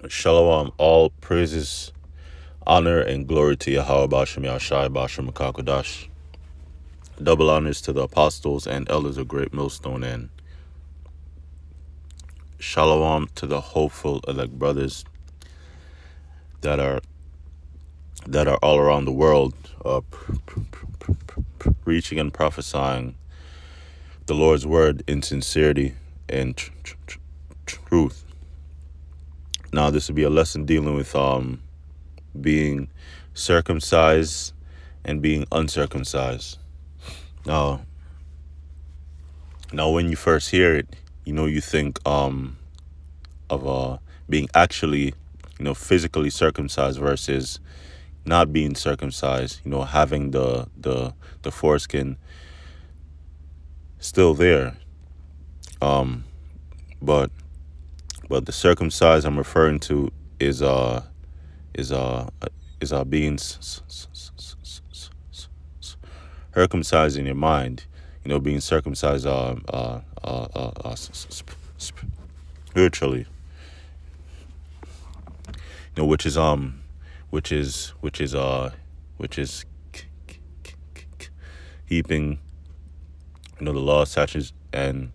Shalom, all praises, honor, and glory to Yahweh Bashem Yashai Bashem Makakodash. Double honors to the apostles and elders of Great Millstone, and shalom to the hopeful elect brothers that are all around the world, preaching and prophesying the Lord's word in sincerity and truth. Now, this will be a lesson dealing with being circumcised and being uncircumcised. Now, when you first hear it, you think of being actually, physically circumcised versus not being circumcised. Having the foreskin still there. But the circumcised I'm referring to is being circumcised in your mind, being circumcised spiritually, which is keeping the law, statutes, and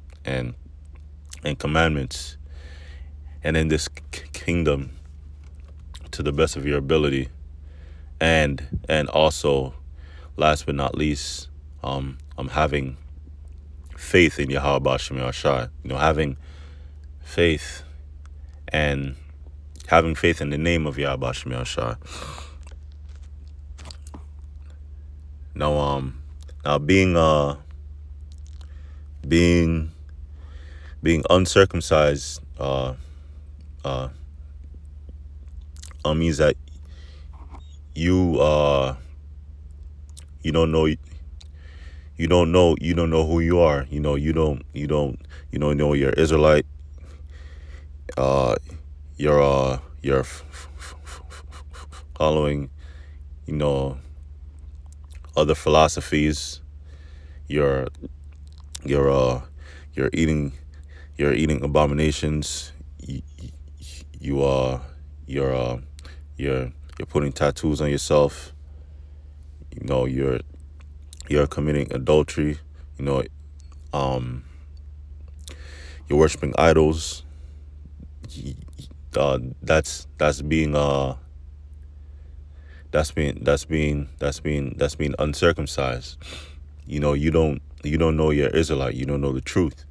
commandments, and in this kingdom to the best of your ability, and also, last but not least, I'm having faith in Yahweh Bashem Yashai. Having faith in the name of Yahweh Bashem Yashai. Now being uncircumcised means that you don't know who you are. You don't know you're Israelite. You're following other philosophies. You're eating abominations. You're putting tattoos on yourself. You're committing adultery. You're worshiping idols. That's being uncircumcised. You don't know you're Israelite. You don't know the truth.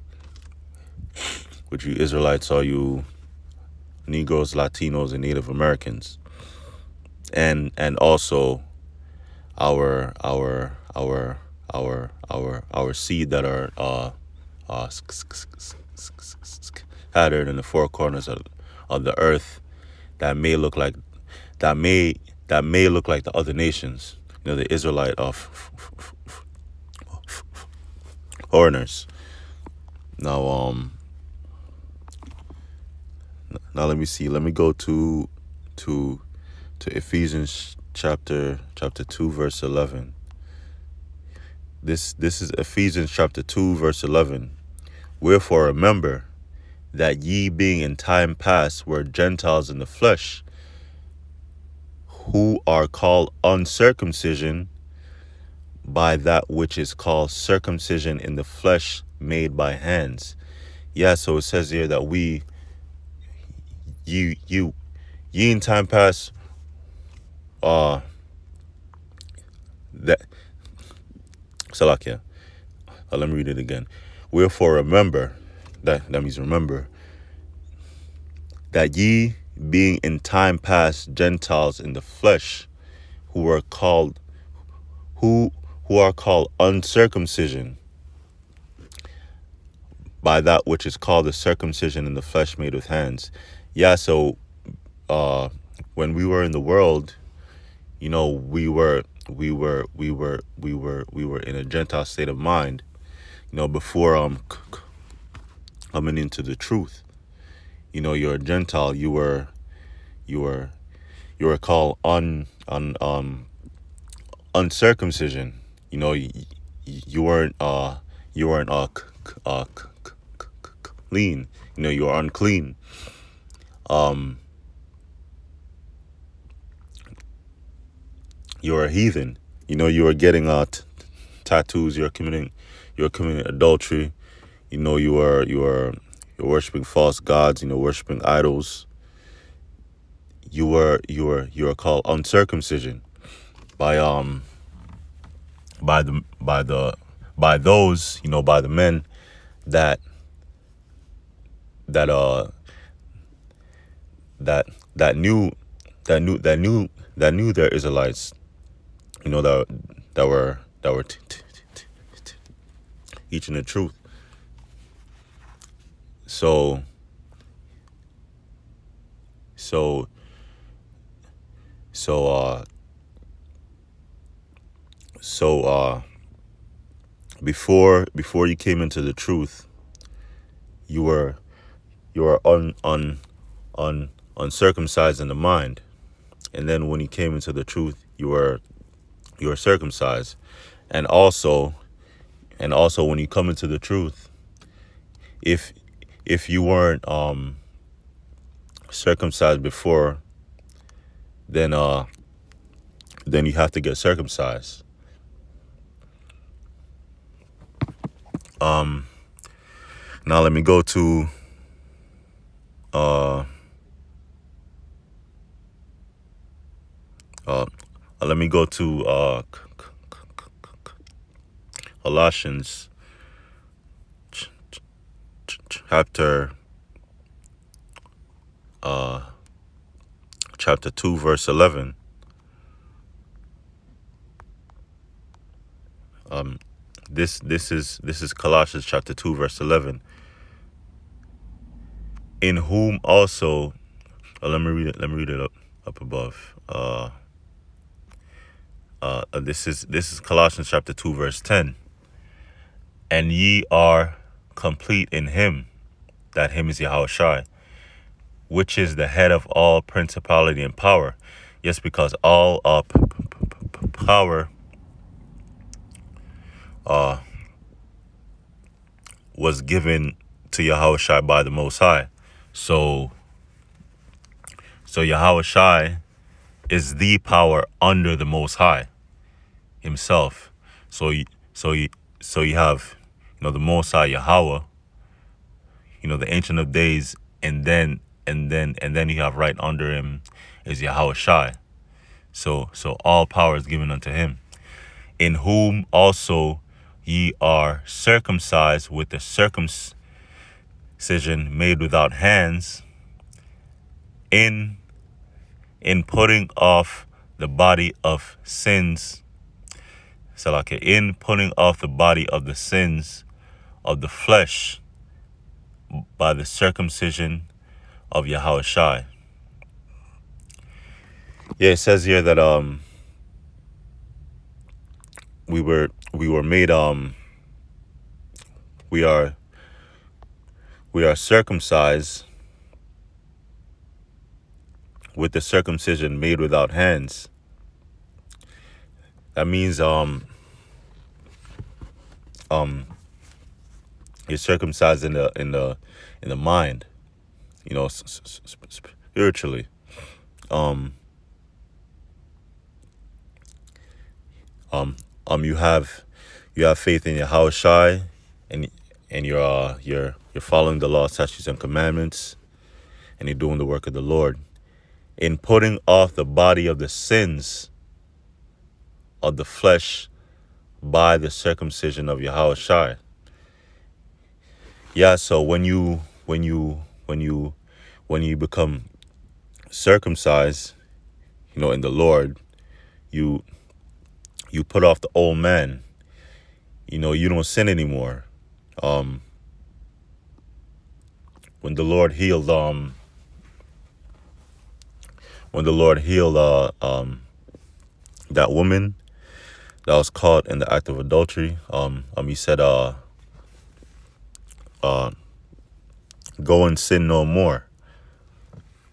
Which you Israelites are you Negroes, Latinos, and Native Americans, and also our seed that are scattered in the four corners of the earth, that may look like the other nations, the Israelite of foreigners. Now let me see. Let me go to Ephesians chapter 2 verse 11. This is Ephesians chapter 2 verse 11. Wherefore remember that ye being in time past were Gentiles in the flesh, who are called uncircumcision by that which is called circumcision in the flesh made by hands. Yeah, so it says here that ye in time past, that Salakia. Let me read it again. Wherefore remember, that means remember, that ye being in time past Gentiles in the flesh, who are called uncircumcision by that which is called the circumcision in the flesh made with hands. Yeah, so when we were in the world, we were in a Gentile state of mind, before coming into the truth. You're a Gentile. You were called uncircumcision. You weren't clean. You were unclean. you're a heathen. You are getting tattoos. You're committing adultery. You're worshiping false gods. Worshiping idols. You are called uncircumcision by by the by the by those, by the men that that uh that that knew that knew they're Israelites, that were teaching the truth. So so so uh so before you came into the truth, you were uncircumcised in the mind, and then when you came into the truth, you were circumcised. And also and also when you come into the truth, if you weren't circumcised before, then you have to get circumcised. Now let me go to uh uh let me go to Colossians chapter uh chapter 2 verse 11. This is Colossians chapter 2 verse 11. In whom also, let me read it up above. This is Colossians chapter 2 verse 10. And ye are complete in him, that him is Yahushua, which is the head of all principality and power. Yes, because all power was given to Yahushua by the Most High. So Yahushua is the power under the Most High himself. So you have, the Most High Yahweh, the Ancient of Days, and then you have right under him is Yahushua. So all power is given unto him, in whom also ye are circumcised with the circumcision made without hands, in putting off the body of sins. In putting off the body of the sins of the flesh by the circumcision of Yahushua. Yeah, it says here that we were made we are circumcised with the circumcision made without hands. That means you're circumcised in the mind, spiritually. You have faith in Yahushua, and you're following the law, statutes, and commandments, and you're doing the work of the Lord, in putting off the body of the sins of the flesh by the circumcision of Yahushua. Yeah, so when you become circumcised, in the Lord, you put off the old man. You don't sin anymore. When the Lord healed that woman that was caught in the act of adultery, he said, go and sin no more.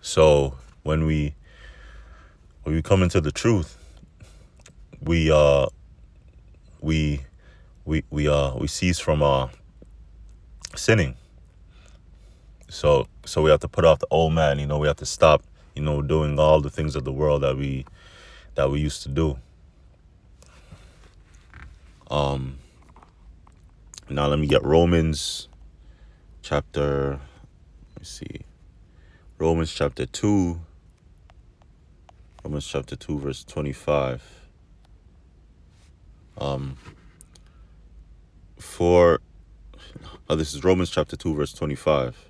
So when we come into the truth, we cease from sinning. So we have to put off the old man. We have to stop, doing all the things of the world that we used to do. Now let me get Romans chapter, let me see, Romans chapter 2, verse 25. This is Romans chapter 2, verse 25.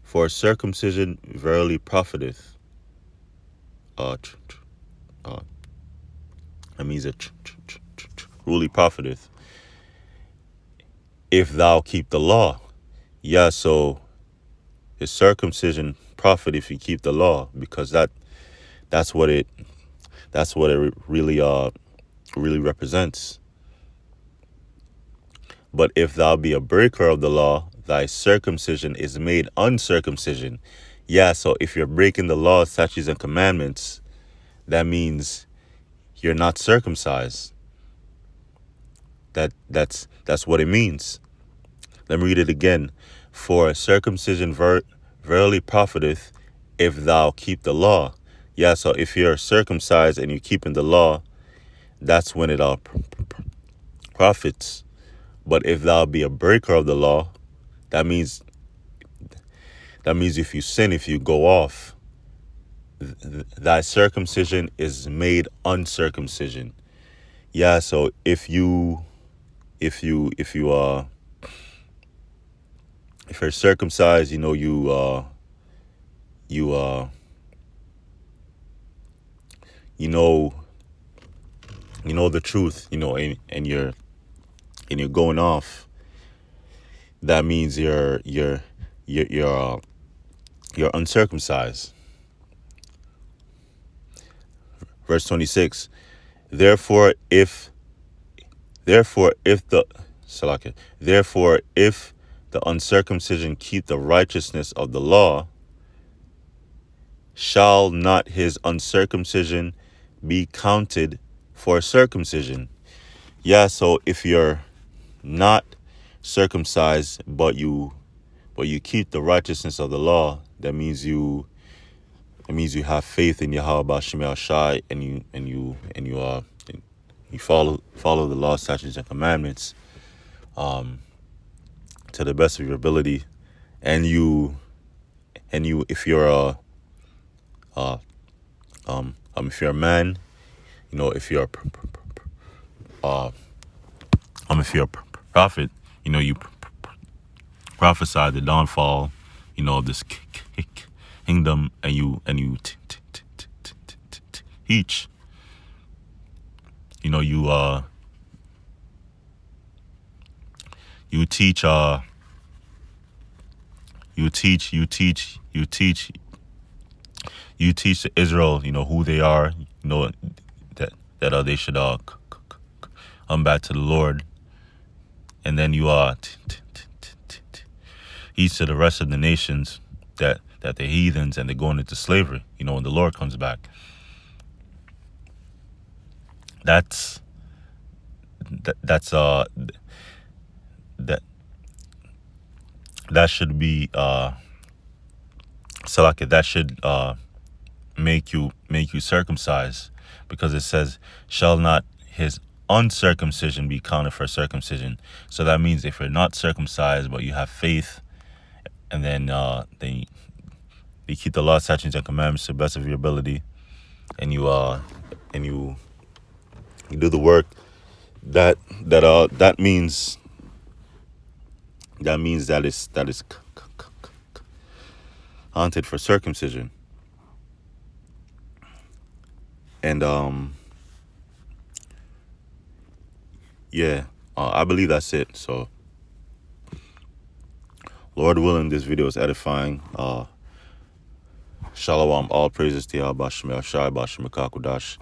For circumcision verily profiteth. That means it truly profiteth if thou keep the law. Yeah, so is circumcision profit if you keep the law, because that's what it really represents. But if thou be a breaker of the law, thy circumcision is made uncircumcision. Yeah, so if you're breaking the law, statutes, and commandments, that means you're not circumcised. That's what it means. Let me read it again. For circumcision verily profiteth if thou keep the law. Yeah, so if you're circumcised and you're keeping the law, that's when it all profits. But if thou be a breaker of the law, that means if you sin, if you go off, thy circumcision is made uncircumcision. Yeah, so if you're circumcised, you know the truth, and you're going off, that means you're uncircumcised. Verse 26. Therefore if the uncircumcision keep the righteousness of the law, shall not his uncircumcision be counted for circumcision? Yeah, so if you're not circumcised but you keep the righteousness of the law, that means you have faith in Yahweh Shemel Shai, and you follow the law, statutes, and commandments to the best of your ability, and if you're if you're a man, if you're if you're a prophet, you prophesy the downfall, of this kingdom, and you teach, you teach to Israel, who they are, that they should come back to the Lord, and then you teach to the rest of the nations that they're heathens and they're going into slavery, when the Lord comes back. That should be that should make you circumcised, because it says, shall not his uncircumcision be counted for circumcision. So that means if you're not circumcised but you have faith, and then you keep the law, statutes, and commandments to the best of your ability, and you do the work, that means that is counted for circumcision. And I believe that's it. So Lord willing, this video is edifying. Shalom, all praises to Yahweh Shemel Shai, Bashem Mekakudash.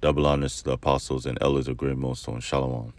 Double honors to the apostles and elders of Great Millstone. Shalom.